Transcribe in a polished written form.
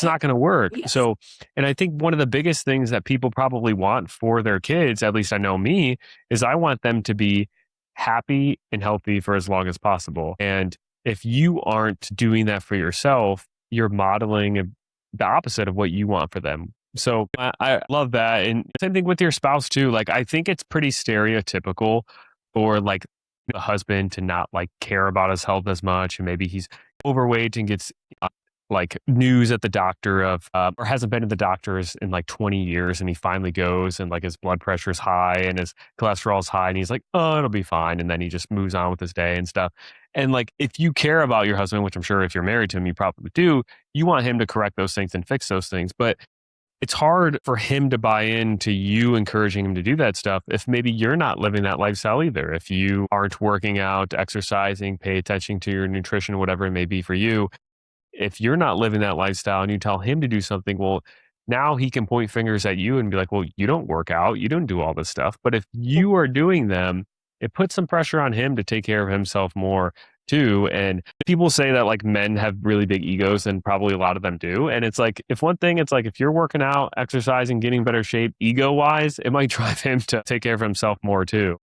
it's not going to work. Yes. So, and I think one of the biggest things that people probably want for their kids, at least I know me, is I want them to be happy and healthy for as long as possible. And if you aren't doing that for yourself, you're modeling the opposite of what you want for them. So I love that. And same thing with your spouse too. Like, I think it's pretty stereotypical for like the husband to not like care about his health as much. And maybe he's overweight and gets like news at the doctor of, or hasn't been to the doctors in like 20 years. And he finally goes and like his blood pressure is high and his cholesterol is high. And he's like, oh, it'll be fine. And then he just moves on with his day and stuff. And like, if you care about your husband, which I'm sure if you're married to him, you probably do, you want him to correct those things and fix those things. But it's hard for him to buy into you encouraging him to do that stuff if maybe you're not living that lifestyle either. If you aren't working out, exercising, pay attention to your nutrition, whatever it may be for you, if you're not living that lifestyle and you tell him to do something, well, now he can point fingers at you and be like, well, you don't work out, you don't do all this stuff. But if you are doing them, it puts some pressure on him to take care of himself more too. And people say that like men have really big egos, and probably a lot of them do. And it's like, if one thing, it's like if you're working out, exercising, getting better shape, ego wise, it might drive him to take care of himself more too.